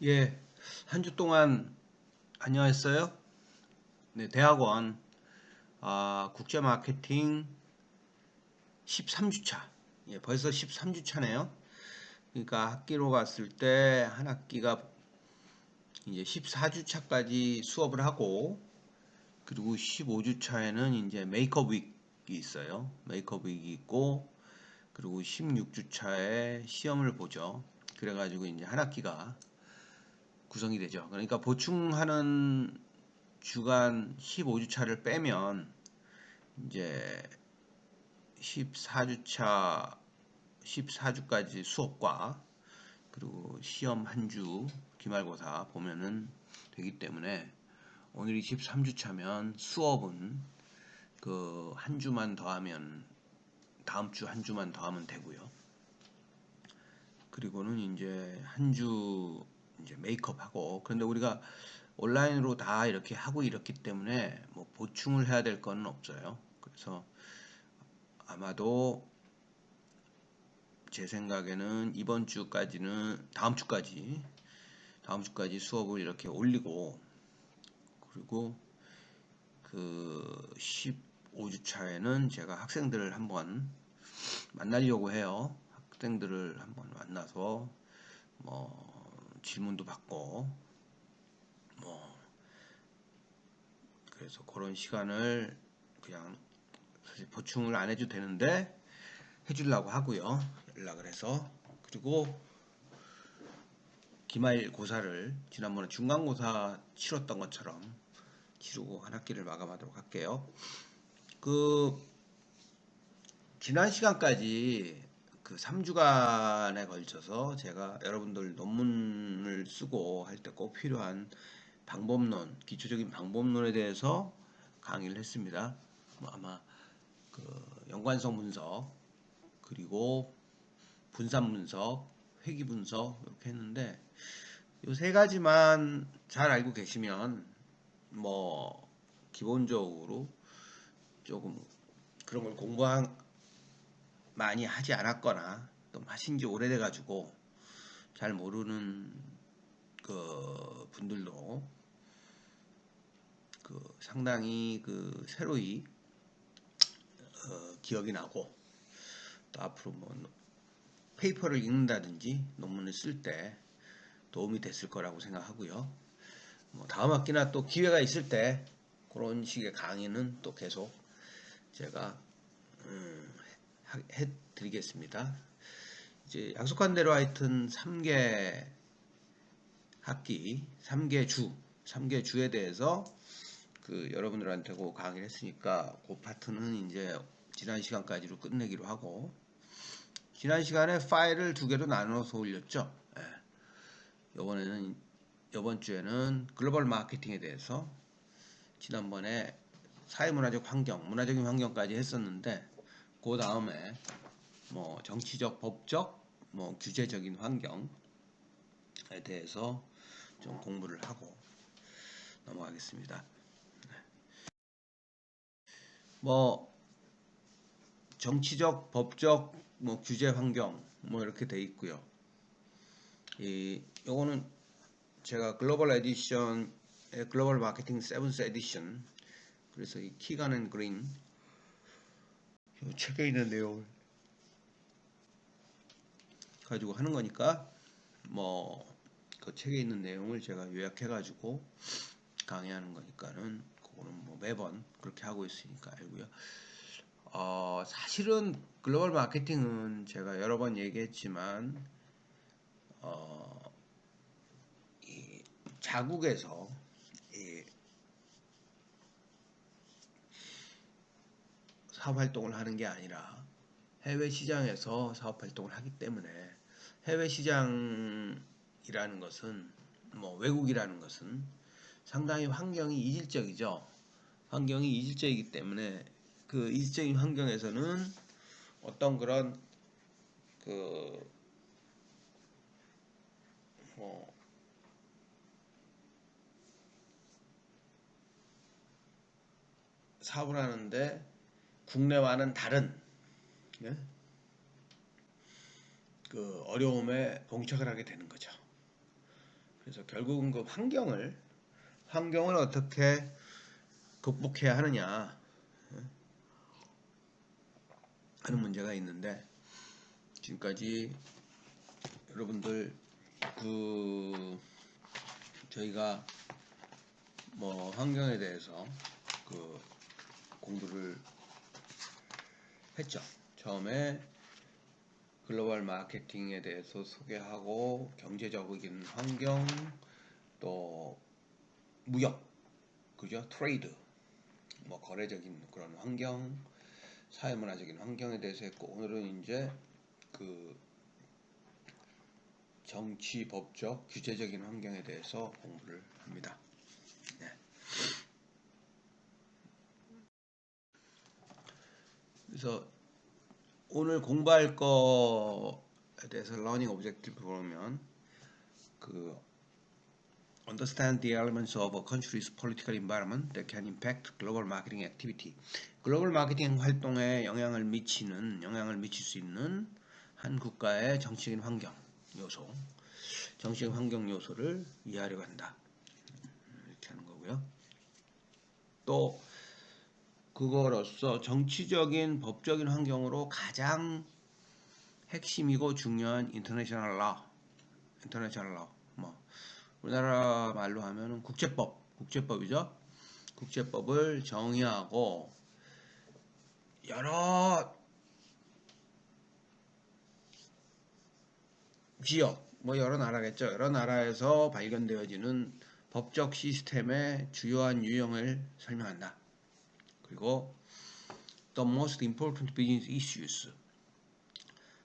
예, 한 주 동안 안녕했어요? 네, 대학원 국제 마케팅 13주차. 예, 벌써 13주차네요. 그러니까 학기로 봤을 때 한 학기가 이제 14주차까지 수업을 하고, 그리고 15주차에는 이제 메이크업 윅이 있어요. 메이크업 윅이 있고, 그리고 16주차에 시험을 보죠. 그래가지고 이제 한 학기가 구성이 되죠. 그러니까 보충하는 주간 15주차를 빼면 이제 14주차 14주까지 수업과 그리고 시험 한 주 기말고사 보면은 되기 때문에 오늘이 13주차면 수업은 그 한 주만 더하면 다음 주 한 주만 더하면 되고요. 그리고는 이제 한 주 이제 메이크업 하고, 그런데 우리가 온라인으로 다 이렇게 하고 이렇기 때문에 뭐 보충을 해야 될 거는 없어요. 그래서 아마도 제 생각에는 이번 주까지는 다음 주까지 수업을 이렇게 올리고, 그리고 그 15주차에는 제가 학생들을 한번 만나려고 해요. 학생들을 한번 만나서 뭐 질문도 받고, 뭐 그래서 그런 시간을 그냥 사실 보충을 안 해도 되는데 해주려고 하고요. 연락을 해서. 그리고 기말고사를 지난번에 중간고사 치렀던 것처럼 치르고 한 학기를 마감하도록 할게요. 그 지난 시간까지 그 3주간에 걸쳐서 제가 여러분들 논문을 쓰고 할 때 꼭 필요한 방법론, 기초적인 방법론에 대해서 강의를 했습니다. 뭐 아마 그 연관성 분석, 그리고 분산 분석, 회귀 분석 이렇게 했는데, 이 세 가지만 잘 알고 계시면 뭐 기본적으로 조금 그런 걸 많이 하지 않았거나 또 하신 지 오래돼 가지고 잘 모르는 그 분들도 그 상당히 그 새로이 기억이 나고, 또 앞으로 뭐 페이퍼를 읽는다든지 논문을 쓸 때 도움이 됐을 거라고 생각하고요. 뭐 다음 학기나 또 기회가 있을 때 그런 식의 강의는 또 계속 제가 해드리겠습니다. 이제 약속한 대로 하여튼 3개 학기, 3개 주에 대해서 그 여러분들한테 그 강의를 했으니까 그 파트는 이제 지난 시간까지로 끝내기로 하고, 지난 시간에 파일을 두 개로 나눠서 올렸죠. 예. 이번 주에는 글로벌 마케팅에 대해서, 지난번에 사회문화적 환경, 문화적인 환경까지 했었는데, 그 다음에 뭐 정치적, 법적, 뭐 규제적인 환경에 대해서 좀 공부를 하고 넘어가겠습니다. 뭐 정치적, 법적, 뭐 규제 환경 뭐 이렇게 돼 있고요. 요거는 제가 글로벌 에디션의 글로벌 마케팅 세븐스 에디션, 그래서 이 키간 앤 그린 이 책에 있는 내용을 가지고 하는 거니까, 뭐 그 책에 있는 내용을 제가 요약해가지고 강의하는 거니까는 그거는 뭐 매번 그렇게 하고 있으니까 알고요. 사실은 글로벌 마케팅은 제가 여러 번 얘기했지만 이 자국에서 이 사업 활동을 하는 게 아니라 해외 시장에서 사업 활동을 하기 때문에, 해외 시장이라는 것은 뭐 외국이라는 것은 상당히 환경이 이질적이죠. 환경이 이질적이기 때문에 그 이질적인 환경에서는 어떤 그런 그뭐 사업을 하는데 국내와는 다른, 예? 그 어려움에 봉착을 하게 되는 거죠. 그래서 결국은 그 환경을 어떻게 극복해야 하느냐 하는 문제가 있는데, 지금까지 여러분들 저희가 뭐 환경에 대해서 공부를 했죠. 처음에 글로벌 마케팅에 대해서 소개하고, 경제적인 환경, 또 무역, 그죠? 트레이드, 뭐 거래적인 그런 환경, 사회문화적인 환경에 대해서 했고, 오늘은 이제 정치, 법적, 규제적인 환경에 대해서 공부를 합니다. 네. 그래서 오늘 공부할 거에 대해서 러닝 오브젝티브 보면 understand the elements of a country's political environment that can impact global marketing activity. 글로벌 마케팅 활동에 영향을 미칠 수 있는 한 국가의 정치적인 환경 요소, 정치적인 환경 요소를 이해하려고 한다. 이렇게 하는 거고요. 또 그거로서 정치적인 법적인 환경으로 가장 핵심이고 중요한 인터내셔널 라, 뭐 우리나라 말로 하면은 국제법이죠. 국제법을 정의하고 여러 지역, 뭐 여러 나라겠죠. 여러 나라에서 발견되어지는 법적 시스템의 주요한 유형을 설명한다. 그리고 the most important business issues,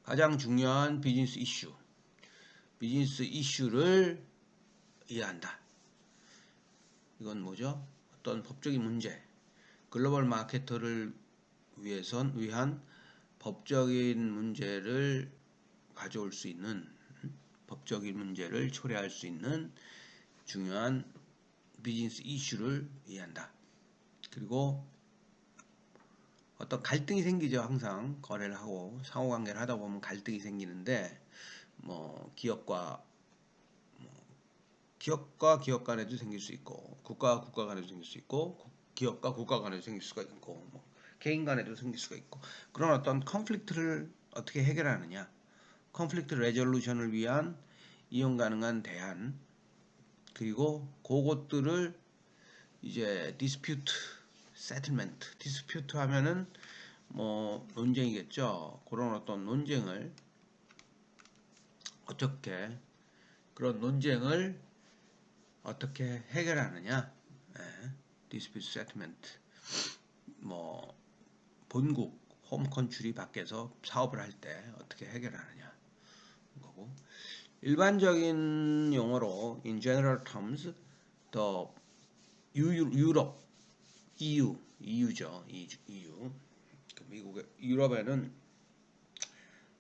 가장 중요한 비즈니스 이슈를 이해한다. 이건 뭐죠? 어떤 법적인 문제, 글로벌 마케터를 위한 법적인 문제를 가져올 수 있는, 법적인 문제를 초래할 수 있는 중요한 비즈니스 이슈를 이해한다. 그리고 어떤 갈등이 생기죠. 항상 거래를 하고 상호관계를 하다 보면 갈등이 생기는데, 뭐 기업과 기업 간에도 생길 수 있고, 국가와 국가 간에도 생길 수 있고, 기업과 국가 간에도 생길 수가 있고, 뭐 개인 간에도 생길 수가 있고, 그런 어떤 컨플릭트를 어떻게 해결하느냐, 컨플릭트 레졸루션을 위한 이용 가능한 대안, 그리고 그것들을 이제 디스퓨트 세틀멘트, 디스퓨트 하면은 뭐 논쟁이겠죠. 그런 어떤 논쟁을 그런 논쟁을 어떻게 해결하느냐, 디스퓨트 세틀멘트, 뭐 본국 홈 컨트리 밖에서 사업을 할 때 어떻게 해결하느냐 거고, 일반적인 용어로 in general terms the 유럽, EU죠. EU. 미국의 유럽에는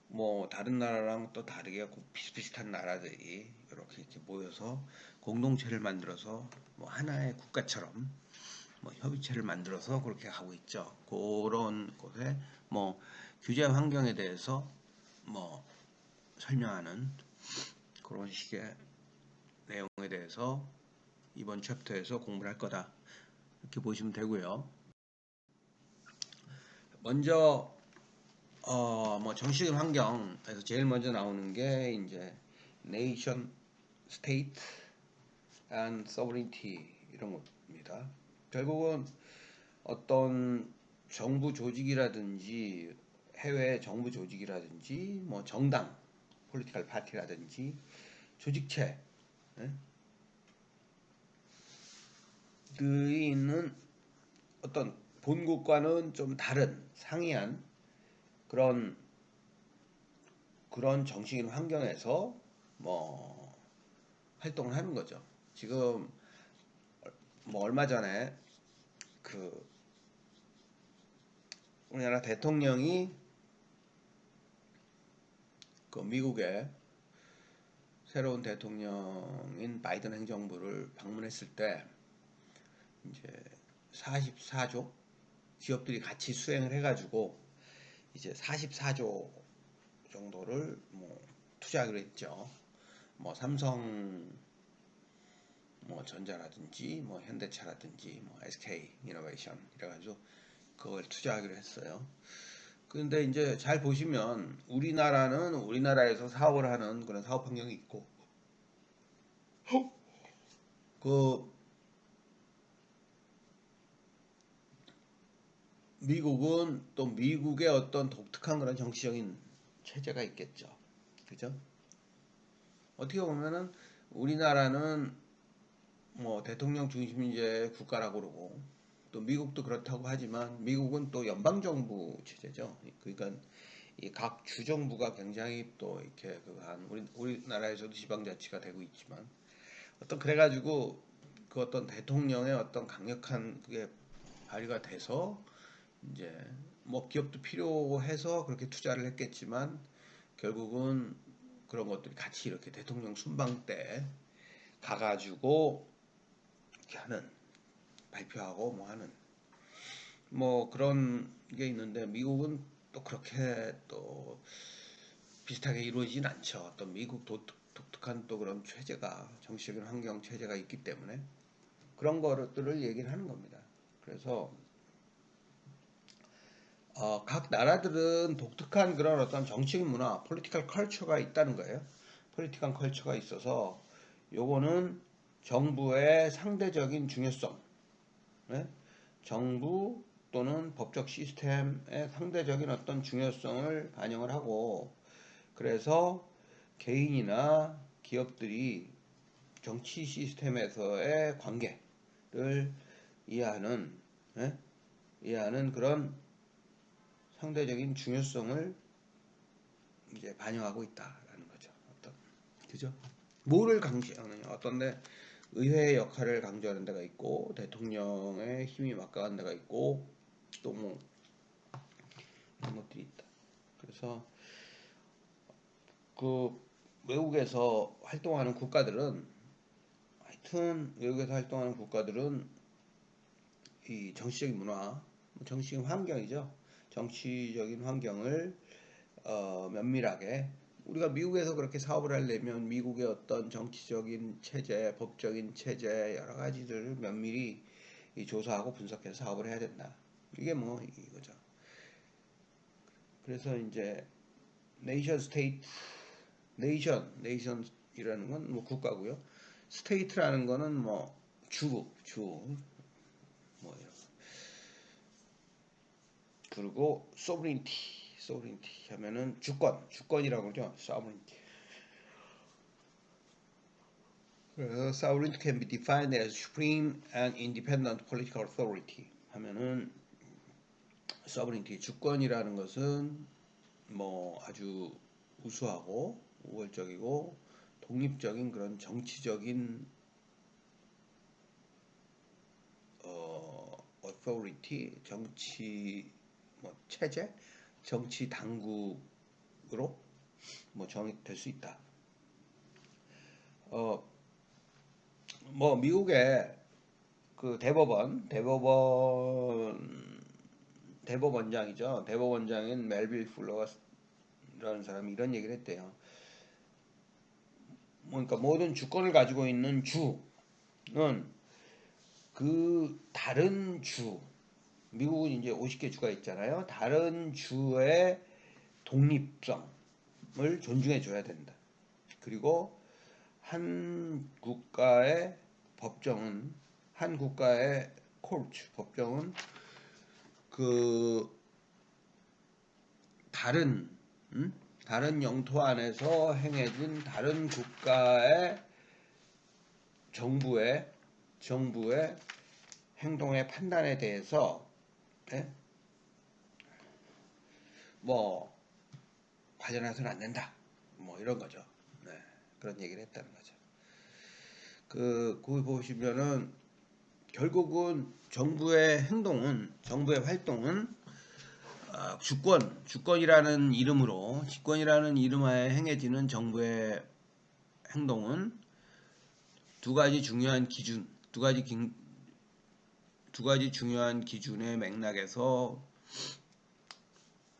뭐 다른 나라랑 또 다르게 비슷비슷한 나라들이 이렇게 모여서 공동체를 만들어서 뭐 하나의 국가처럼 뭐 협의체를 만들어서 그렇게 하고 있죠. 그런 곳에 뭐 규제 환경에 대해서 뭐 설명하는 그런 식의 내용에 대해서 이번 챕터에서 공부를 할 거다, 이렇게 보시면 되고요. 먼저 뭐 정치적인 환경에서 제일 먼저 나오는 게 이제 nation, state and sovereignty 이런 겁니다. 결국은 어떤 정부 조직이라든지 해외 정부 조직이라든지 뭐 정당, 폴리티컬 파티라든지 조직체 들이 있는 어떤 본국과는 좀 다른 상이한 그런 정치적인 환경에서 뭐 활동을 하는 거죠. 지금 뭐 얼마 전에 우리나라 대통령이 미국의 새로운 대통령인 바이든 행정부를 방문했을 때 이제 44조 기업들이 같이 수행을 해가지고 이제 44조 정도를 뭐 투자하기로 했죠. 뭐 삼성 뭐 전자라든지 뭐 현대차라든지 뭐 SK 이노베이션 이래가지고 그걸 투자하기로 했어요. 근데 이제 잘 보시면 우리나라는 우리나라에서 사업을 하는 그런 사업 환경이 있고 그 미국은 또 미국의 어떤 독특한 그런 정치적인 체제가 있겠죠. 그죠? 어떻게 보면은 우리나라는 뭐 대통령 중심제 국가라고 그러고 또 미국도 그렇다고 하지만 미국은 또 연방정부 체제죠. 그러니까 이 각 주정부가 굉장히 또 이렇게 그한 우리나라에서도 지방자치가 되고 있지만 어떤 그래가지고 그 어떤 대통령의 어떤 강력한 그게 발휘가 돼서 이제 뭐 기업도 필요해서 그렇게 투자를 했겠지만 결국은 그런 것들이 같이 이렇게 대통령 순방 때 가가지고 이렇게 하는 발표하고 뭐 하는 뭐 그런 게 있는데 미국은 또 그렇게 또 비슷하게 이루어지진 않죠. 어떤 미국 독특한 또 그런 체제가 정치적인 환경 체제가 있기 때문에 그런 것들을 얘기를 하는 겁니다. 그래서 각 나라들은 독특한 그런 어떤 정치적인 문화, political culture가 있다는 거예요. political culture가 있어서 요거는 정부의 상대적인 중요성, 네? 정부 또는 법적 시스템의 상대적인 어떤 중요성을 반영을 하고 그래서 개인이나 기업들이 정치 시스템에서의 관계를 이해하는 예? 이해하는 그런 상대적인 중요성을 이제 반영하고 있다라는 거죠. 어떤 그죠? 뭐를 강조하느냐? 어떤데 의회의 역할을 강조하는 데가 있고 대통령의 힘이 막강한 데가 있고 또 뭐 이런 것들이 있다. 그래서 그 외국에서 활동하는 국가들은 하여튼 외국에서 활동하는 국가들은 이 정치적인 문화, 정치적인 환경이죠. 정치적인 환경을 면밀하게 우리가 미국에서 그렇게 사업을 하려면 미국의 어떤 정치적인 체제, 법적인 체제 여러 가지들을 면밀히 조사하고 분석해서 사업을 해야 된다. 이게 뭐 이거죠. 그래서 이제 네이션 스테이트, 네이션이라는 건 뭐 국가고요. 스테이트라는 거는 뭐 뭐 이런. 그리고 sovereignty 하면은 주권이라고 그러죠. sovereignty. 그래서 sovereignty can be defined as supreme and independent political authority 하면은 sovereignty 주권이라는 것은 뭐 아주 우수하고 우월적이고 독립적인 그런 정치적인 authority 정치 뭐 체제 정치 당국으로 뭐 정의될 수 있다. 뭐 미국의 그 대법원장이죠. 대법원장인 멜빌 풀러라는 사람이 이런 얘기를 했대요. 그러니까 모든 주권을 가지고 있는 주는 그 다른 주, 미국은 이제 50개 주가 있잖아요. 다른 주의 독립성을 존중해 줘야 된다. 그리고 한 국가의 법정은 한 국가의 코르트 법정은 그 다른 다른 영토 안에서 행해진 다른 국가의 정부의 행동의 판단에 대해서 예? 뭐 관련해서는 안 된다. 뭐 이런 거죠. 네, 그런 얘기를 했다는 거죠. 거기 보시면은 결국은 정부의 활동은 주권이라는 이름으로 직권이라는 이름하에 행해지는 정부의 행동은 두 가지 중요한 기준, 두 가지 중요한 기준의 맥락에서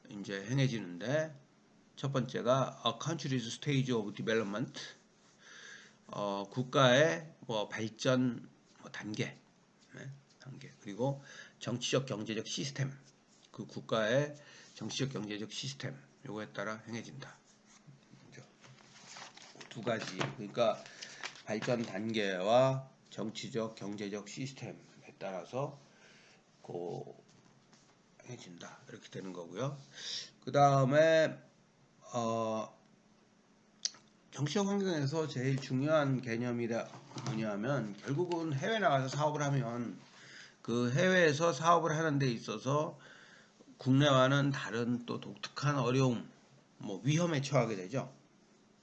이제 행해지는데 첫 번째가 a country's stage of development, 국가의 뭐 발전 뭐 단계, 네, 단계 그리고 정치적 경제적 시스템 그 국가의 정치적 경제적 시스템 요거에 따라 행해진다. 두 가지 그러니까 발전 단계와 정치적 경제적 시스템에 따라서 행해진다 이렇게 되는 거고요. 그 다음에 정치적 환경에서 제일 중요한 개념이 뭐냐면 결국은 해외 나가서 사업을 하면 그 해외에서 사업을 하는 데 있어서 국내와는 다른 또 독특한 어려움, 뭐 위험에 처하게 되죠.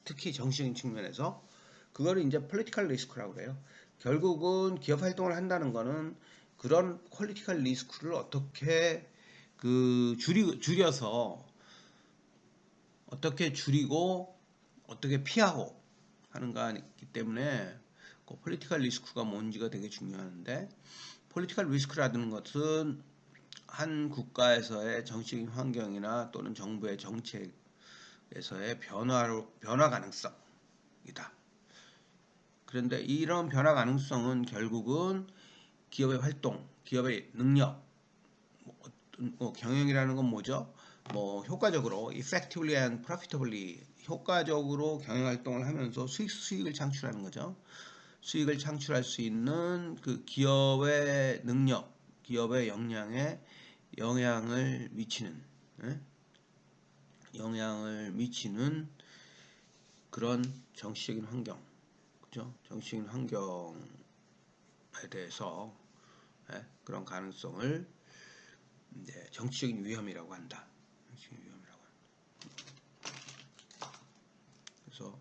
특히 정치적인 측면에서 그거를 이제 폴리티컬 리스크라고 그래요. 결국은 기업 활동을 한다는 거는 그런 폴리티컬 리스크를 어떻게 줄여서 어떻게 줄이고 어떻게 피하고 하는가이기 때문에 그 폴리티컬 리스크가 뭔지가 되게 중요한데 폴리티컬 리스크라는 것은 한 국가에서의 정치적인 환경이나 또는 정부의 정책에서의 변화 가능성이다. 그런데 이런 변화 가능성은 결국은 기업의 활동, 기업의 능력, 경영이라는 건 뭐죠? 뭐 효과적으로 effectively and profitably 효과적으로 경영 활동을 하면서 수익을 창출하는 거죠. 수익을 창출할 수 있는 그 기업의 능력, 기업의 역량에 영향을 미치는 그런 정치적인 환경, 그죠? 정치적인 환경에 대해서 그런 가능성을 이제 정치적인 위험이라고 한다. 정치적인 위험이라고 한다. 그래서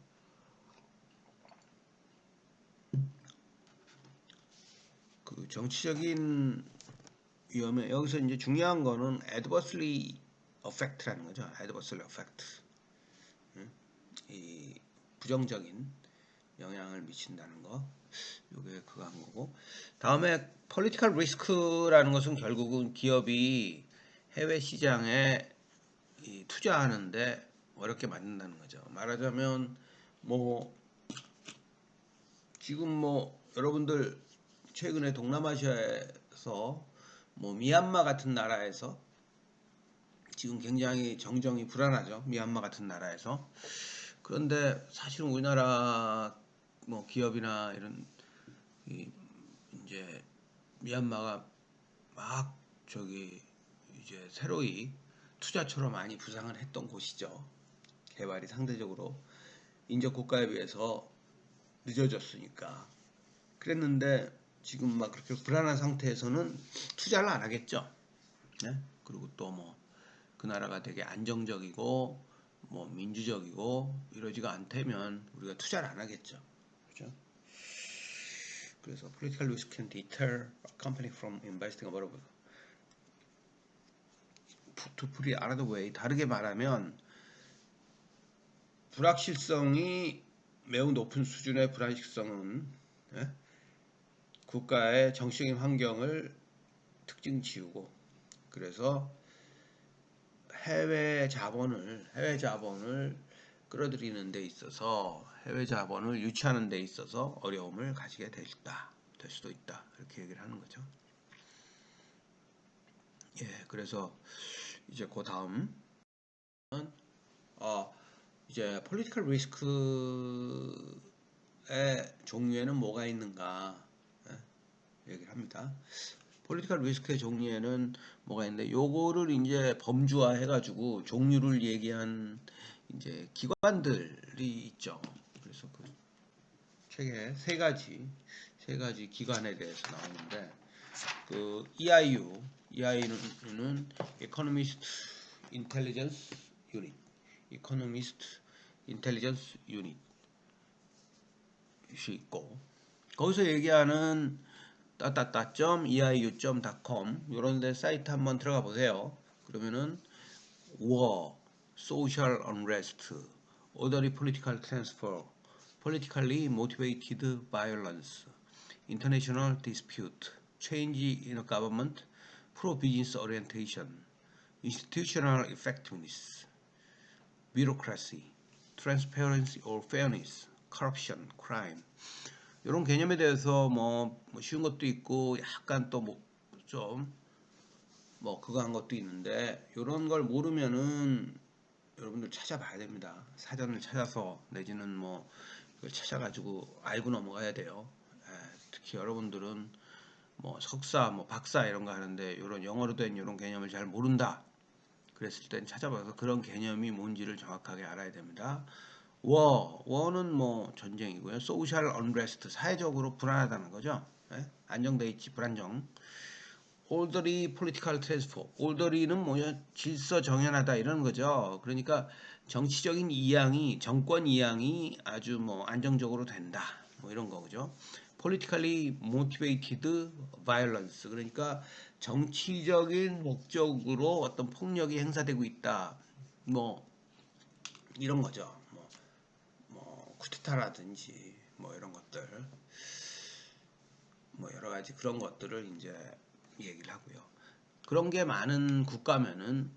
그 정치적인 위험에 여기서 이제 중요한 거는 adversely affect라는 거죠. adversely affect. 이 부정적인 영향을 미친다는 거. 요게 그거 한 거고. 다음에 political risk라는 것은 결국은 기업이 해외 시장에 투자하는데 어렵게 만든다는 거죠. 말하자면 뭐 지금 뭐 여러분들 최근에 동남아시아에서 뭐 미얀마 같은 나라에서 지금 굉장히 정정이 불안하죠. 미얀마 같은 나라에서. 그런데 사실은 우리나라 뭐 기업이나 이런 이제 미얀마가 막 이제 새로이 투자처로 많이 부상을 했던 곳이죠. 개발이 상대적으로 인접 국가에 비해서 늦어졌으니까. 그랬는데 지금 막 그렇게 불안한 상태에서는 투자를 안 하겠죠. 네? 그리고 또 뭐 그 나라가 되게 안정적이고 뭐 민주적이고 이러지가 않다면 우리가 투자를 안 하겠죠. 그렇죠? 그래서 political risk can deter a company from investing abroad. To put it another way, 다르게 말하면 불확실성이 매우 높은 수준의 불확실성은 국가의 정치적인 환경을 특징 지우고 그래서 해외 자본을 끌어들이는 데 있어서 해외 자본을 유치하는 데 있어서 어려움을 가지게 될 수도 있다 이렇게 얘기를 하는 거죠. 예, 그래서 이제 그 다음 이제 political risk의 종류에는 뭐가 있는가 얘기를 합니다. 폴리티컬 리스크의 종류에는 뭐가 있는데 요거를 이제 범주화 해가지고 종류를 얘기한 이제 기관들이 있죠. 그래서 그 책에 세 가지 기관에 대해서 나오는데 그 EIU는 Economist Intelligence Unit, 이 있고 거기서 얘기하는 .eiu.com 이런 데 사이트 한번 들어가 보세요. 그러면은 war, social unrest, orderly political transfer, politically motivated violence, international dispute, change in a government, pro-business orientation, institutional effectiveness, bureaucracy, transparency or fairness, corruption, crime 이런 개념에 대해서 뭐 쉬운 것도 있고 약간 또 뭐 좀 뭐 그거 한 것도 있는데 이런 걸 모르면은 여러분들 찾아봐야 됩니다. 사전을 찾아서 내지는 뭐 이걸 찾아가지고 알고 넘어가야 돼요. 특히 여러분들은 뭐 석사, 뭐 박사 이런 거 하는데 이런 영어로 된 이런 개념을 잘 모른다. 그랬을 땐 찾아봐서 그런 개념이 뭔지를 정확하게 알아야 됩니다. 워는 뭐 전쟁이고요. 소셜 언레스트, 사회적으로 불안하다는 거죠. 안정돼 있지 불안정. orderly political transfer. orderly는 뭐냐? 질서 정연하다 이런 거죠. 그러니까 정치적인 이양이 정권 이양이 아주 뭐 안정적으로 된다. 뭐 이런 거죠. politically motivated violence. 그러니까 정치적인 목적으로 어떤 폭력이 행사되고 있다. 뭐 이런 거죠. 뭐 쿠데타라든지 뭐 이런 것들. 뭐 여러 가지 그런 것들을 이제 얘기를 하고요. 그런 게 많은 국가면은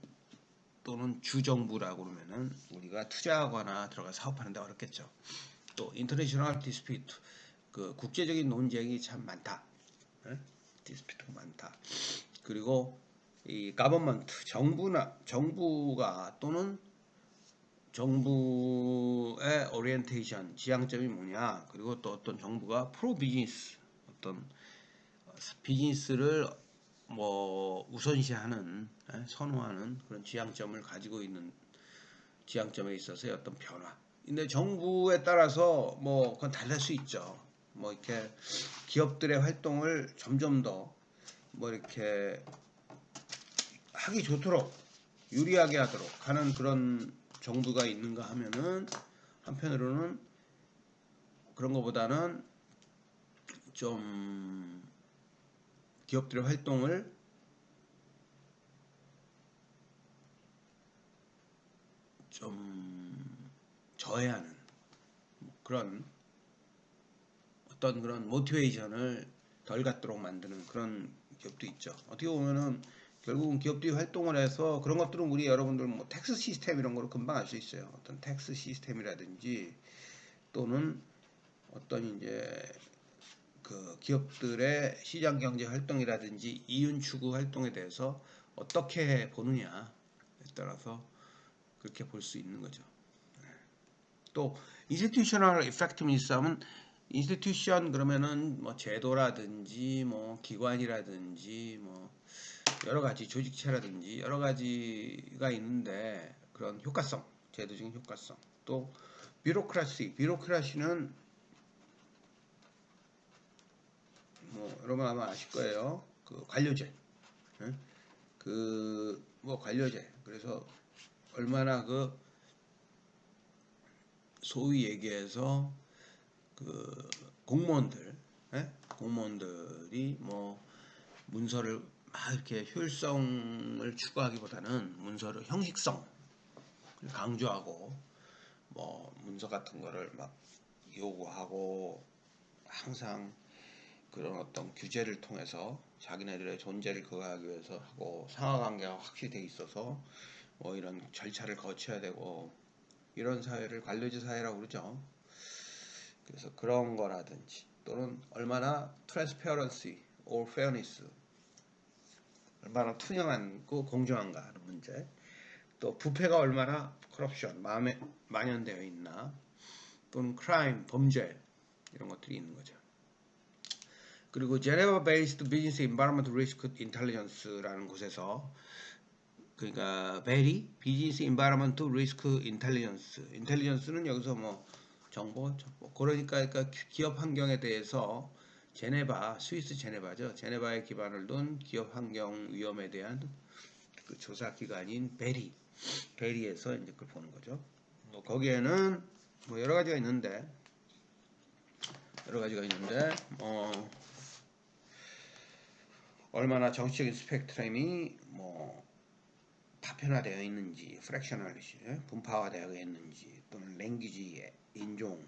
또는 주정부라고 그러면은 우리가 투자하거나 들어가 사업하는데 어렵겠죠. 또 인터내셔널 디스피트, 그 국제적인 논쟁이 참 많다. 디스피트가 많다. 그리고 이 가버먼트, 정부가 또는 정부의 오리엔테이션, 지향점이 뭐냐. 그리고 또 어떤 정부가 프로 비즈니스, 어떤 비즈니스를 뭐 우선시하는 선호하는 그런 지향점을 가지고 있는 지향점에 있어서의 어떤 변화. 근데 정부에 따라서 뭐 그건 달릴 수 있죠. 뭐 이렇게 기업들의 활동을 점점 더 뭐 이렇게 하기 좋도록 유리하게 하도록 하는 그런 정부가 있는가 하면은 한편으로는 그런 것보다는 좀 기업들의 활동을 좀 저해하는 그런 어떤 그런 모티베이션을 덜 갖도록 만드는 그런 기업도 있죠. 어떻게 보면은 결국은 기업들이 활동을 해서 그런 것들은 우리 여러분들 뭐 텍스 시스템 이런 거로 금방 알 수 있어요. 어떤 텍스 시스템이라든지 또는 어떤 이제 그 기업들의 시장 경제 활동이라든지 이윤 추구 활동에 대해서 어떻게 보느냐에 따라서 그렇게 볼 수 있는 거죠. 또 institutional effectiveness 하면 institution 그러면은 뭐 제도라든지 뭐 기관이라든지 뭐 여러 가지 조직체라든지 여러 가지가 있는데 그런 효과성, 제도적인 효과성. 또 비로크라시는 뭐 여러분 아마 아실 거예요. 그 관료제. 그 뭐 관료제. 그래서 얼마나 그 소위 얘기해서 그 공무원들이 뭐 문서를 막 이렇게 효율성을 추구하기보다는 문서를 형식성 강조하고 뭐 문서 같은 거를 막 요구하고 항상 그런 어떤 규제를 통해서 자기네들의 존재를 그거하기 위해서 하고 상하관계가 확실히 돼 있어서 뭐 이런 절차를 거쳐야 되고 이런 사회를 관료제 사회라고 그러죠. 그래서 그런 거라든지 또는 얼마나 transparency or fairness 얼마나 투명하고 공정한가 하는 문제 또 부패가 얼마나 corruption 만연되어 있나 또는 crime 범죄 이런 것들이 있는 거죠. 그리고 Geneva Based Business Environment Risk Intelligence라는 곳에서 그러니까 BERI Business Environment Risk Intelligence 인텔리전스는 여기서 뭐 정보 그러니까 기업 환경에 대해서 제네바 스위스 제네바죠. 제네바에 기반을 둔 기업 환경 위험에 대한 그 조사 기관인 베리에서 이제 그걸 보는 거죠. 뭐 거기에는 뭐 여러 가지가 있는데 얼마나 정치적인 스펙트럼이 뭐 파편화되어 있는지, 프랙셔널리시 분파화되어 있는지, 또는 랭귀지, 인종,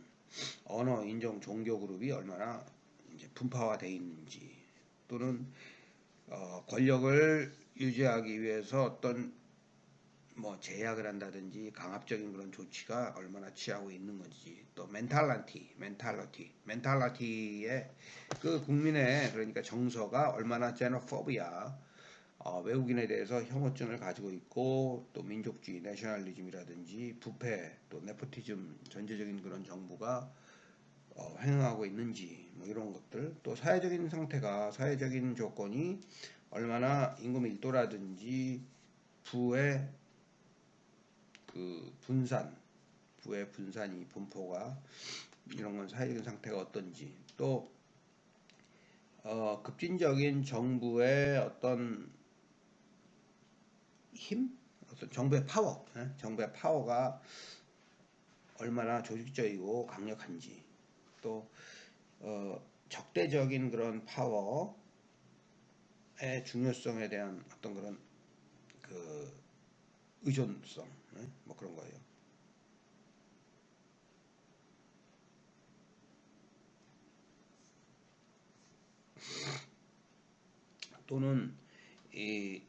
언어, 인종, 종교 그룹이 얼마나 이제 분파화되어 있는지, 또는 권력을 유지하기 위해서 어떤 뭐 제약을 한다든지 강압적인 그런 조치가 얼마나 취하고 있는 건지, 또 멘탈리티의 그 국민의 그러니까 정서가 얼마나 제노포비아 외국인에 대해서 혐오증을 가지고 있고 또 민족주의 내셔널리즘이라든지 부패 또 네포티즘 전체적인 그런 정부가 행하고 있는지 뭐 이런 것들 또 사회적인 상태가 사회적인 조건이 얼마나 임금 밀도라든지 부의 그 부의 분산이 분포가 이런 건 사회적인 상태가 어떤지 또 급진적인 정부의 어떤 힘, 어떤 정부의 파워가 얼마나 조직적이고 강력한지 또 적대적인 그런 파워의 중요성에 대한 어떤 그런 그 의존성, 뭐 그런 거예요. 또는 이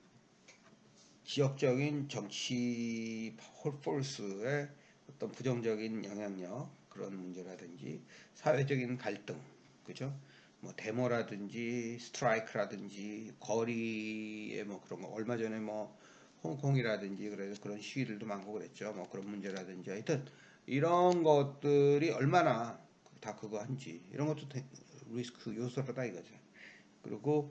지역적인 정치 폴스의 어떤 부정적인 영향력 그런 문제라든지 사회적인 갈등, 그죠? 뭐 데모라든지 스트라이크라든지 거리에 뭐 그런 거 얼마 전에 뭐 홍콩이라든지 그래서 그런 시위들도 많고 그랬죠. 뭐 그런 문제라든지 하여튼 이런 것들이 얼마나 다 그거 한지 이런 것도 리스크 요소다 이거죠. 그리고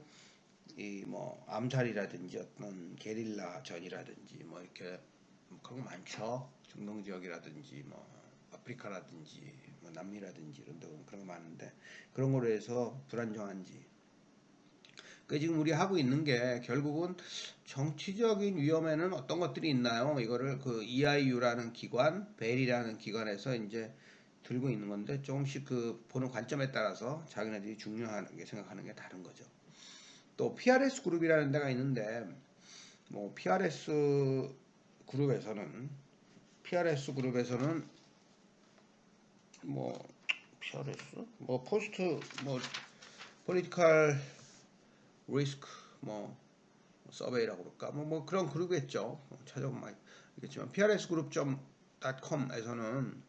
이 뭐 암살이라든지 어떤 게릴라 전이라든지 뭐 이렇게 뭐 그런 거 많죠. 중동 지역이라든지 뭐 아프리카라든지 뭐 남미라든지 이런 데 그런 거 많은데 그런 거로 해서 불안정한지. 그 지금 우리 하고 있는 게 결국은 정치적인 위험에는 어떤 것들이 있나요? 이거를 그 EIU라는 기관, 벨이라는 기관에서 이제 들고 있는 건데 조금씩 그 보는 관점에 따라서 자기네들이 중요한 게 생각하는 게 다른 거죠. 또 PRS 그룹이라는 데가 있는데 뭐 PRS 그룹에서는 뭐 PRS 뭐 포스트 뭐 포리티컬 리스크 뭐 서베이라고 그럴까 뭐 그런 그룹이겠죠. 찾아보면 알겠지만 prsgroup.com에서는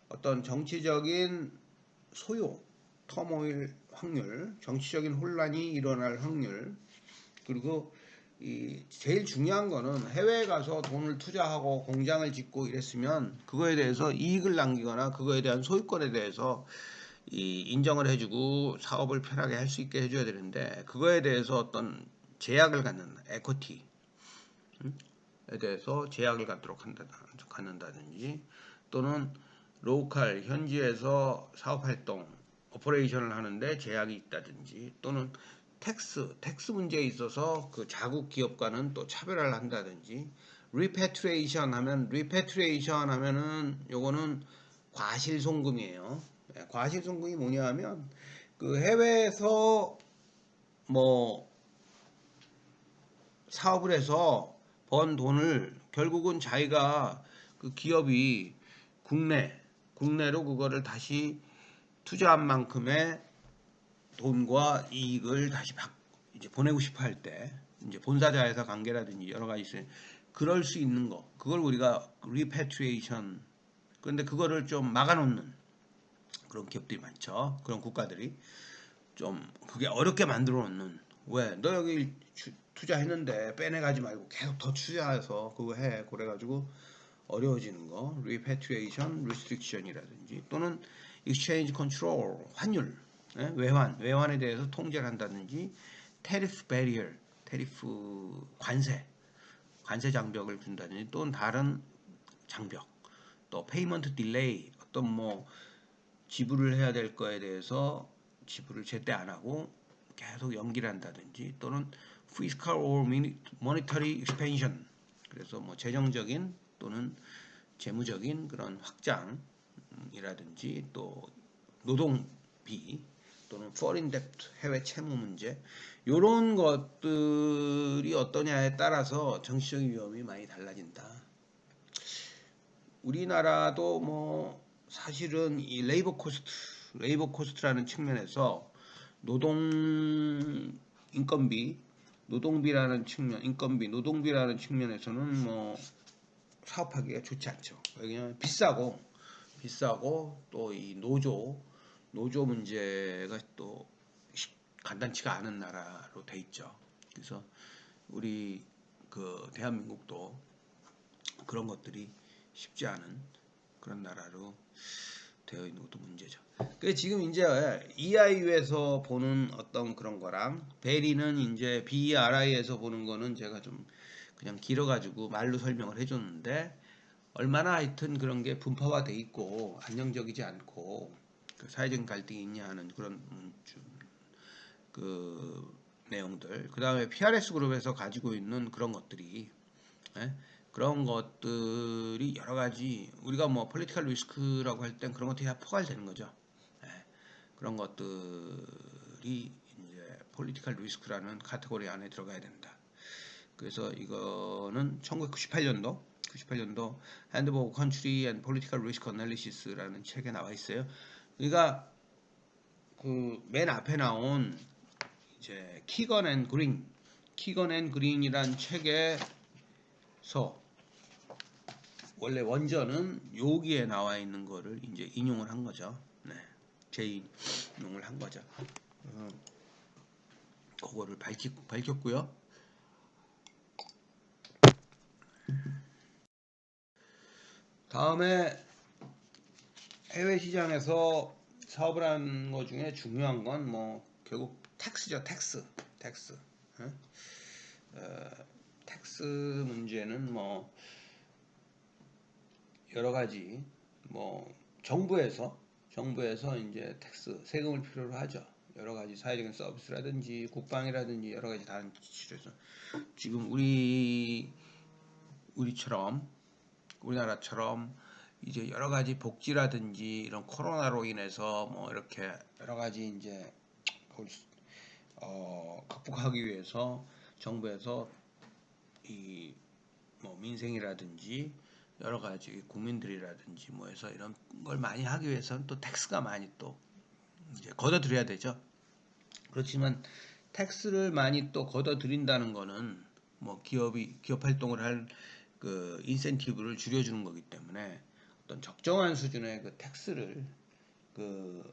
어떤 정치적인 소요, 터모일 확률, 정치적인 혼란이 일어날 확률 그리고 이 제일 중요한 거는 해외에 가서 돈을 투자하고 공장을 짓고 이랬으면 그거에 대해서 이익을 남기거나 그거에 대한 소유권에 대해서 이 인정을 해주고 사업을 편하게 할 수 있게 해줘야 되는데 그거에 대해서 어떤 제약을 갖는 에코티에 대해서 제약을 갖는다든지 또는 로컬 현지에서 사업 활동 오퍼레이션을 하는데 제약이 있다든지 또는 텍스 문제에 있어서 그 자국 기업과는 또 차별화를 한다든지 리패트레이션 하면은 요거는 과실송금이에요. 과실송금이 뭐냐 하면 그 해외에서 뭐 사업을 해서 번 돈을 결국은 자기가 그 기업이 국내로 그거를 다시 투자한 만큼의 돈과 이익을 다시 이제 보내고 싶어 할 때 이제 본사자에서 관계라든지 여러 가지 있어요. 그럴 수 있는 거 그걸 우리가 리패트리에이션 그런데 그거를 좀 막아놓는 그런 기업들이 많죠. 그런 국가들이 좀 그게 어렵게 만들어 놓는 왜 너 여기 투자했는데 빼내가지 말고 계속 더 투자해서 그거 해 그래가지고 어려워지는 거 repatriation restriction이라든지 또는 exchange control 환율 외환에 대해서 통제를 한다든지 tariff barrier 테리프 관세 장벽을 준다든지 또는 다른 장벽 또 payment delay 어떤 뭐 지불을 해야 될 거에 대해서 지불을 제때 안 하고 계속 연기를 한다든지 또는 fiscal or monetary expansion 그래서 뭐 재정적인 또는 재무적인 그런 확장이라든지 또 노동비 또는 foreign debt 해외 채무 문제 이런 것들이 어떠냐에 따라서 정치적인 위험이 많이 달라진다. 우리나라도 뭐 사실은 이 레이버 코스트라는 측면에서 노동비라는 측면에서는 뭐 사업하기가 좋지 않죠. 왜냐하면 비싸고 비싸고 또 이 노조 문제가 또 간단치가 않은 나라로 돼 있죠. 그래서 우리 그 대한민국도 그런 것들이 쉽지 않은 그런 나라로 되어 있는 것도 문제죠. 그 지금 이제 EIU에서 보는 어떤 그런 거랑 베리는 이제 BERI에서 보는 거는 제가 좀 그냥 길어가지고 말로 설명을 해줬는데 얼마나 하여튼 그런 게 분파화돼 있고 안정적이지 않고 그 사회적인 갈등이 있냐 하는 그런 그 내용들. 그 다음에 PRS 그룹에서 가지고 있는 그런 것들이 예? 그런 것들이 여러 가지 우리가 뭐 폴리티컬 리스크라고 할 땐 그런 것들이 다 포괄되는 거죠. 예. 그런 것들이 이제 폴리티컬 리스크라는 카테고리 안에 들어가야 된다. 그래서 이거는 1998년도 Handbook of Country and Political Risk Analysis라는 책에 나와 있어요. 그러니까 그 맨 앞에 나온 이제 키건 앤 그린이란 책에서 원래 원전은 여기에 나와 있는 거를 이제 인용을 한 거죠. 네, 재인용을 한 거죠. 그거를 밝혔고요. 다음에 해외 시장에서 사업을 하는 것 중에 중요한 건 뭐 결국 텍스죠. 텍스. 텍스 문제는 뭐 여러 가지 뭐 정부에서 이제 텍스 세금을 필요로 하죠. 여러 가지 사회적인 서비스라든지 국방이라든지 여러 가지 다른 지출에서 지금 우리나라처럼 이제 여러 가지 복지라든지 이런 코로나로 인해서 뭐 이렇게 여러 가지 이제 극복하기 위해서 정부에서 이 뭐 민생이라든지 여러 가지 국민들이라든지 뭐 해서 이런 걸 많이 하기 위해서는 또 텍스가 많이 또 이제 걷어들여야 되죠. 그렇지만 텍스를 많이 또 걷어들인다는 거는 뭐 기업 활동을 할 그 인센티브를 줄여주는 거기 때문에 어떤 적정한 수준의 그 텍스를 그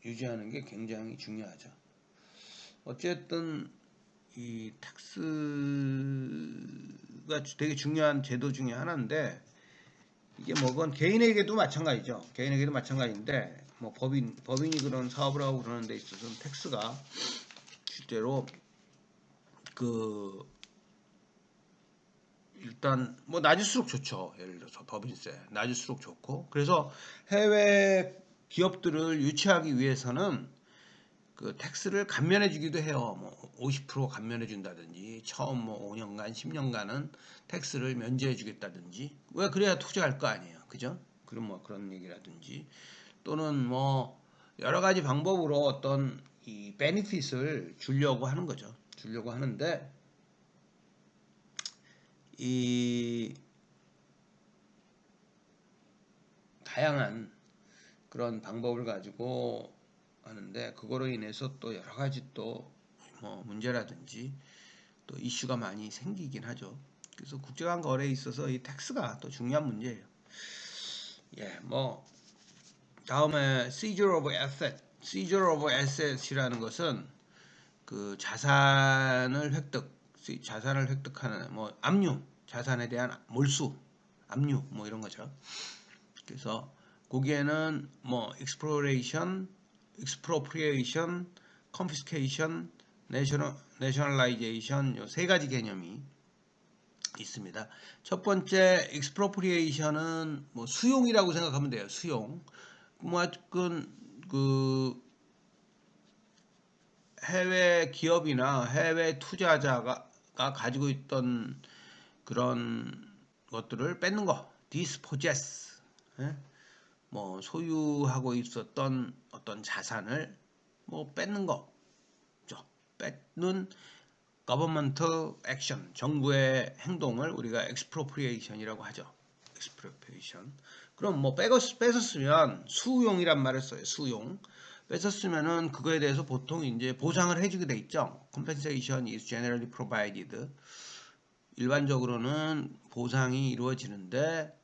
유지하는 게 굉장히 중요하죠. 어쨌든 이 텍스가 되게 중요한 제도 중에 하나인데 이게 뭐 그건 개인에게도 마찬가지인데 뭐 법인이 그런 사업을 하고 그러는 데 있어서는 텍스가 실제로 그 일단 뭐 낮을수록 좋죠. 예를 들어서 법인세 낮을수록 좋고 그래서 해외 기업들을 유치하기 위해서는 그 텍스를 감면해 주기도 해요. 뭐 50% 감면해 준다든지 처음 뭐 5년간 10년간은 텍스를 면제해 주겠다든지 왜 그래야 투자할 거 아니에요. 그죠? 그럼 뭐 그런 얘기라든지 또는 뭐 여러 가지 방법으로 어떤 이 베니핏을 주려고 하는 거죠. 주려고 하는데 이 다양한 그런 방법을 가지고 하는데 그거로 인해서 또 여러 가지 또 뭐 문제라든지 또 이슈가 많이 생기긴 하죠. 그래서 국제간 거래에 있어서 이 텍스가 또 중요한 문제예요. 예, 뭐 다음에 seizure of asset이라는 것은 그 자산을 획득하는 뭐 자산에 대한 몰수, 압류 뭐 이런 거죠. 그래서 거기에는 뭐 expropriation, confiscation, nationalization 요 세 가지 개념이 있습니다. 첫 번째 expropriation은 뭐 수용이라고 생각하면 돼요. 수용. 뭐 하여튼 그 해외 기업이나 해외 투자자가 가지고 있던 그런 것들을 뺏는 거, dispossess. 예? 뭐 소유하고 있었던 어떤 자산을 뭐 뺏는 거죠. 뺏는 governmental action, 정부의 행동을 우리가 expropriation이라고 하죠. expropriation. 그럼 뭐 뺏었으면 수용이란 말을 써요. 수용. 뺏었으면은 그거에 대해서 보통 이제 보상을 해주게 돼 있죠. Compensation is generally provided. 일반적으로는 보상이 이루어지는데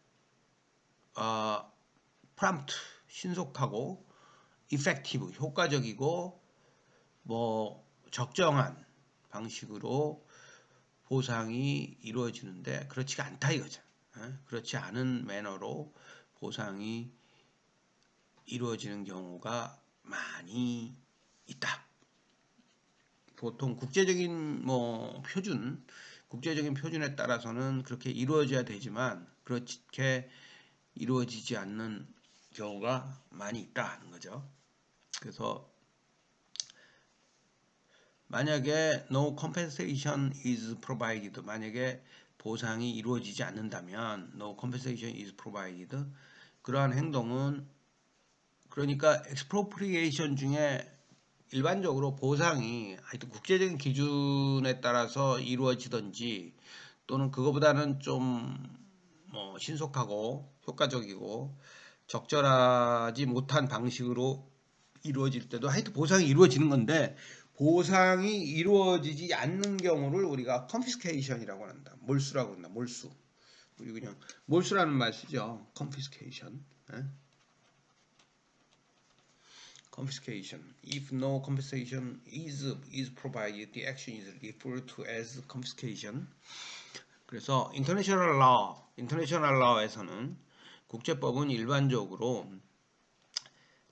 prompt 신속하고 effective 효과적이고 뭐 적정한 방식으로 보상이 이루어지는데 그렇지가 않다 이거죠. 그렇지 않은 매너로 보상이 이루어지는 경우가 많이 있다. 보통 국제적인 국제적인 표준에 따라서는 그렇게 이루어져야 되지만 그렇게 이루어지지 않는 경우가 많이 있다는 거죠. 그래서 만약에 no compensation is provided, 만약에 보상이 이루어지지 않는다면 no compensation is provided, 그러한 행동은 그러니까 expropriation 중에 일반적으로 보상이 하여튼 국제적인 기준에 따라서 이루어지든지 또는 그거보다는 좀 신속하고 효과적이고 적절하지 못한 방식으로 이루어질 때도 하여튼 보상이 이루어지는 건데 보상이 이루어지지 않는 경우를 우리가 confiscation이라고 한다. 몰수라고 한다. 몰수. 우리 그냥 몰수라는 말 쓰죠. confiscation. confiscation. If no compensation is provided, the action is referred to as confiscation. 그래서 international law에서는 국제법은 일반적으로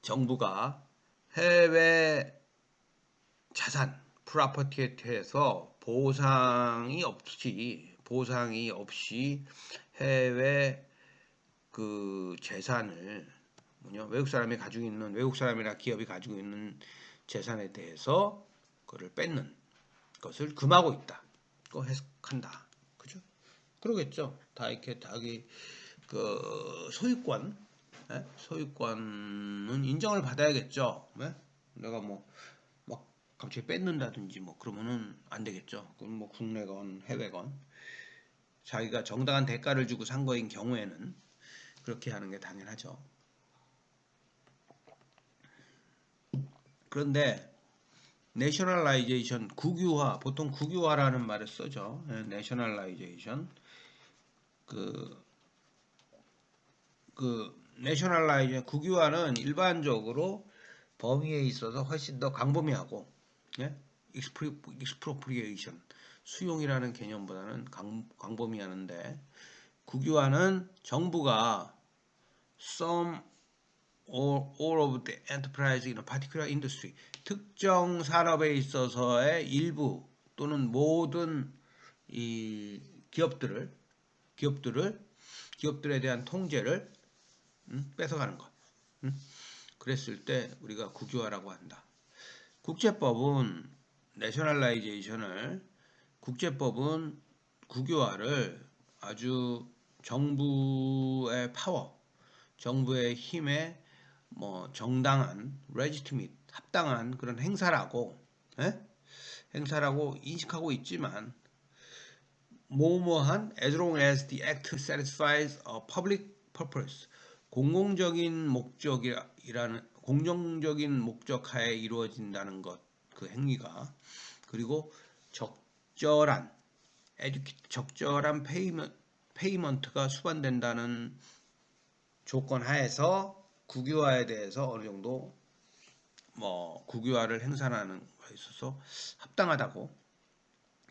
정부가 해외 자산, 프로퍼티에 대해서 보상이 없이 해외 그 재산을 외국 사람이나 기업이 가지고 있는 재산에 대해서 그걸 뺏는 것을 금하고 있다. 그 해석한다. 그죠? 그러겠죠. 다 이렇게 자기 그 소유권은 인정을 받아야겠죠. 네? 내가 막 갑자기 뺏는다든지 그러면은 안 되겠죠. 그럼 국내건 해외건 자기가 정당한 대가를 주고 산 거인 경우에는 그렇게 하는 게 당연하죠. 그런데 내셔널라이제이션, 국유화, 보통 국유화라는 말을 쓰죠. 내셔널라이제이션. 내셔널라이제이션, 국유화는 일반적으로 범위에 있어서 훨씬 더 광범위하고, expropriation, 수용이라는 개념보다는 광범위하는데, 국유화는 정부가 some all of the enterprise in a particular industry, 특정 산업에 있어서의 일부 또는 모든 이 기업들에 대한 통제를 뺏어가는 것. 그랬을 때 우리가 국유화라고 한다. 국제법은 국유화를 아주 정부의 파워, 정부의 힘에 정당한, legitimate, 합당한 그런 행사라고 인식하고 있지만 as long as the act satisfies a public purpose, 공공적인 목적하에 이루어진다는 것, 그 행위가, 그리고 적절한 페이먼트가 수반된다는 조건 하에서 국유화에 대해서 어느 정도 국유화를 행사하는 것에 있어서 합당하다고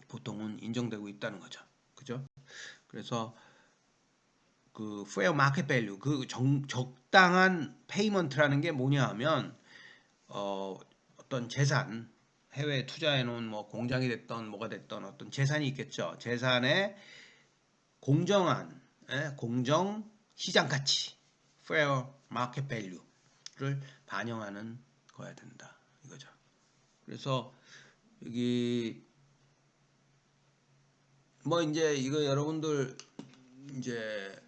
보통은 인정되고 있다는 거죠. 그죠? 그래서 그 fair market value, 그 적당한 페이먼트라는 게 뭐냐 하면 어떤 재산, 해외에 투자해 놓은 공장이 됐던 뭐가 됐던 어떤 재산이 있겠죠. 재산의 공정 시장 가치, fair market value를 반영하는 거야 된다 이거죠. 그래서 여기 이제 이거 여러분들 이제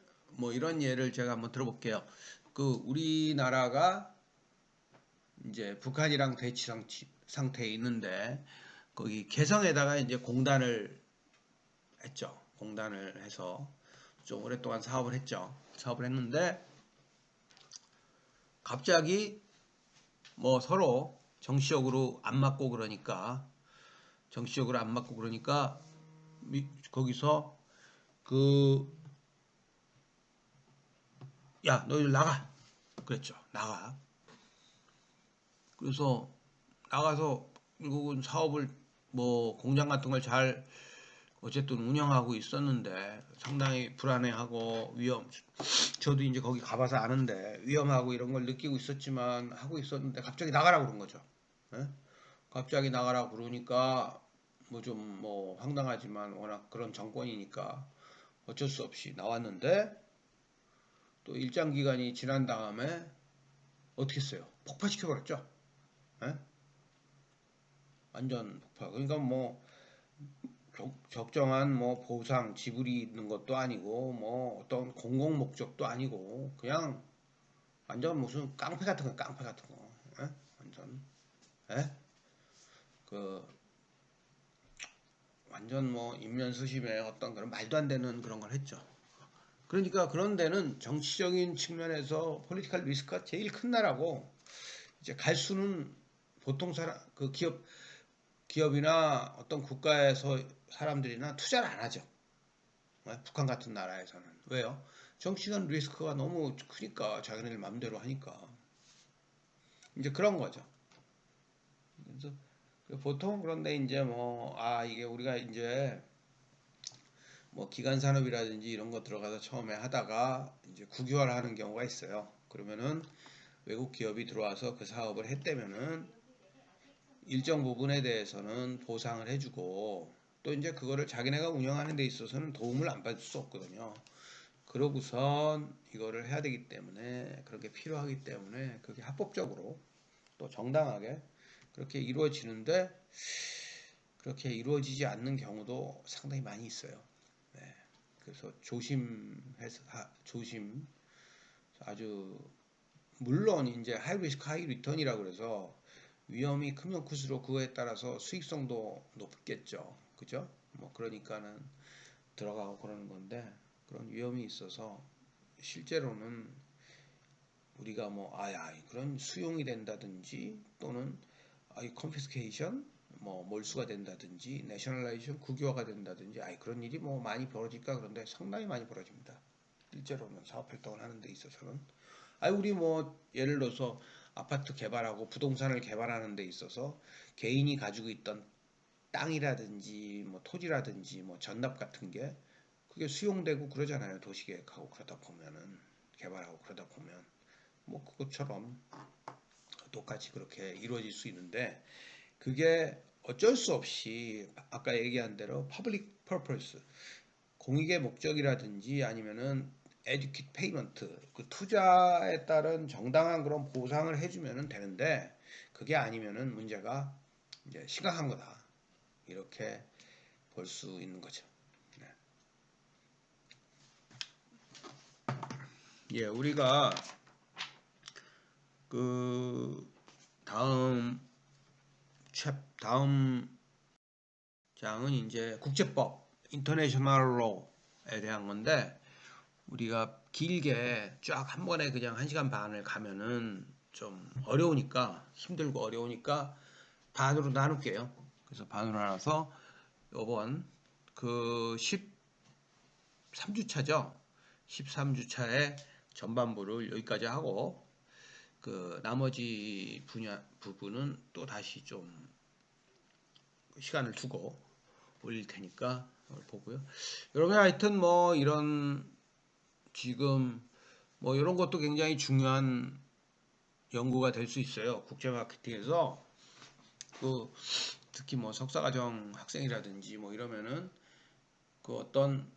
이런 예를 제가 한번 들어볼게요. 그 우리나라가 이제 북한이랑 대치 상태에 있는데 거기 개성에다가 이제 공단을 했죠. 공단을 해서 좀 오랫동안 사업을 했는데 갑자기 서로 정치적으로 안 맞고 그러니까 거기서 그 야, 너희 나가. 그랬죠. 나가. 그래서 나가서 결국은 사업을 뭐 공장 같은 걸 잘 어쨌든 운영하고 있었는데 상당히 불안해하고 저도 이제 거기 가봐서 아는데 위험하고 이런 걸 느끼고 있었지만 하고 있었는데 갑자기 나가라고 그런 거죠. 예? 갑자기 나가라고 그러니까 뭐 좀 뭐 황당하지만 워낙 그런 정권이니까 어쩔 수 없이 나왔는데 또 일정 기간이 지난 다음에 어떻게 했어요? 폭파시켜버렸죠. 예? 완전 폭파. 그러니까 뭐 적정한 뭐 보상 지불이 있는 것도 아니고 뭐 어떤 공공 목적도 아니고 그냥 완전 무슨 깡패 같은 거 깡패 같은 거 예? 완전 예? 그 완전 뭐 인면수심에 어떤 그런 말도 안 되는 그런 걸 했죠. 그러니까 그런 데는 정치적인 측면에서 폴리티컬 리스크가 제일 큰 나라고 이제 갈 수는 보통 사람 그 기업이나 어떤 국가에서 사람들이나 투자를 안 하죠. 북한 같은 나라에서는 왜요? 정치적 리스크가 너무 크니까 자기네들 마음대로 하니까 이제 그런 거죠. 그래서 보통 그런데 이제 뭐 이게 우리가 이제 뭐 기간 산업이라든지 이런 거 들어가서 처음에 하다가 이제 국유화를 하는 경우가 있어요. 그러면은 외국 기업이 들어와서 그 사업을 했다면은 일정 부분에 대해서는 보상을 해주고 또 이제 그거를 자기네가 운영하는 데 있어서는 도움을 안 받을 수 없거든요. 그러고선 이거를 해야 되기 때문에 그렇게 필요하기 때문에 그게 합법적으로 또 정당하게 그렇게 이루어지는데 그렇게 이루어지지 않는 경우도 상당히 많이 있어요. 네. 그래서 조심 아주 물론 이제 하이 리스크 하이 리턴이라고 그래서 위험이 크면 클수록 그거에 따라서 수익성도 높겠죠. 그죠? 뭐 그러니까는 들어가고 그러는 건데 그런 위험이 있어서 실제로는 우리가 뭐 그런 수용이 된다든지 또는 컨피스케이션 뭐 몰수가 된다든지 내셔널라이제이션 국유화가 된다든지 그런 일이 뭐 많이 벌어질까 그런데 상당히 많이 벌어집니다. 실제로는 사업 활동을 하는 데 있어서는 우리 뭐 예를 들어서 아파트 개발하고 부동산을 개발하는 데 있어서 개인이 가지고 있던 땅이라든지 뭐 토지라든지 뭐 전납 같은 게 그게 수용되고 그러잖아요. 도시계획하고 그러다 보면은 개발하고 그러다 보면 뭐 그것처럼 똑같이 그렇게 이루어질 수 있는데 그게 어쩔 수 없이 아까 얘기한 대로 public purpose 공익의 목적이라든지 아니면은 educate payment 그 투자에 따른 정당한 그런 보상을 해주면은 되는데 그게 아니면은 문제가 이제 심각한 거다 이렇게 볼 수 있는 거죠. 네. 예, 우리가 그 다음 장은 이제 국제법 인터내셔널 로에 대한 건데 우리가 길게 쫙 한 번에 그냥 1시간 반을 가면은 좀 어려우니까 힘들고 어려우니까 반으로 나눌게요. 그래서 반으로 나눠서 요번 그 13주차죠. 13주차의 전반부를 여기까지 하고 그 나머지 부분은 또 다시 좀 시간을 두고 올릴 테니까 보고요. 여러분 하여튼 뭐 이런 지금 뭐 이런 것도 굉장히 중요한 연구가 될 수 있어요. 국제 마케팅에서 그 특히 뭐 석사과정 학생이라든지 뭐 이러면은 그 어떤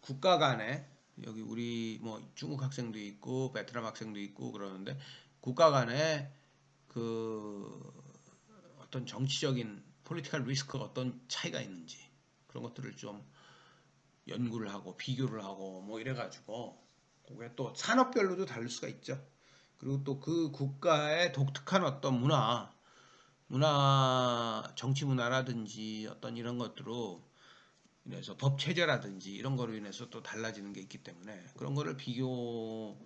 국가 간에 여기 우리 뭐 중국 학생도 있고 베트남 학생도 있고 그러는데 국가 간에 그 어떤 정치적인 폴리티컬 리스크가 어떤 차이가 있는지 그런 것들을 좀 연구를 하고 비교를 하고 뭐 이래가지고 그게 또 산업별로도 다를 수가 있죠. 그리고 또 그 국가의 독특한 어떤 정치 문화라든지 어떤 이런 것들로 인해서 법 체제라든지 이런 거로 인해서 또 달라지는 게 있기 때문에 그런 거를 비교해서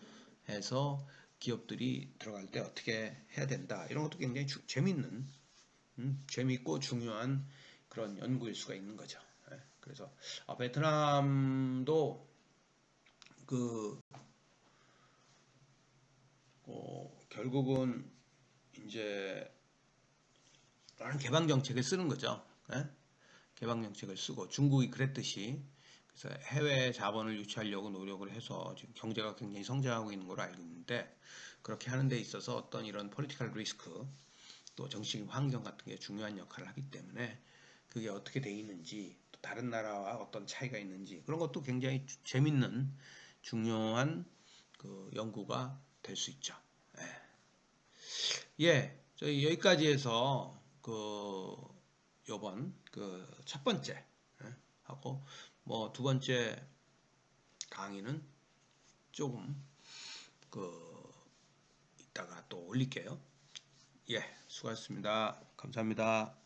기업들이 들어갈 때 어떻게 해야 된다 이런 것도 굉장히 재밌는 재밌고 중요한 그런 연구일 수가 있는 거죠. 그래서 베트남도 그 결국은 이제 많은 개방 정책을 쓰는 거죠. 예? 개방 정책을 쓰고 중국이 그랬듯이 그래서 해외 자본을 유치하려고 노력을 해서 지금 경제가 굉장히 성장하고 있는 걸로 알고 있는데 그렇게 하는 데 있어서 어떤 이런 폴리티컬 리스크 또 정치적 환경 같은 게 중요한 역할을 하기 때문에 그게 어떻게 돼 있는지 또 다른 나라와 어떤 차이가 있는지 그런 것도 굉장히 재밌는 중요한 그 연구가 될 수 있죠. 예, 저희 여기까지 해서 그 요번 그 첫 번째 하고 뭐 두 번째 강의는 조금 그 이따가 또 올릴게요. 예, 수고하셨습니다. 감사합니다.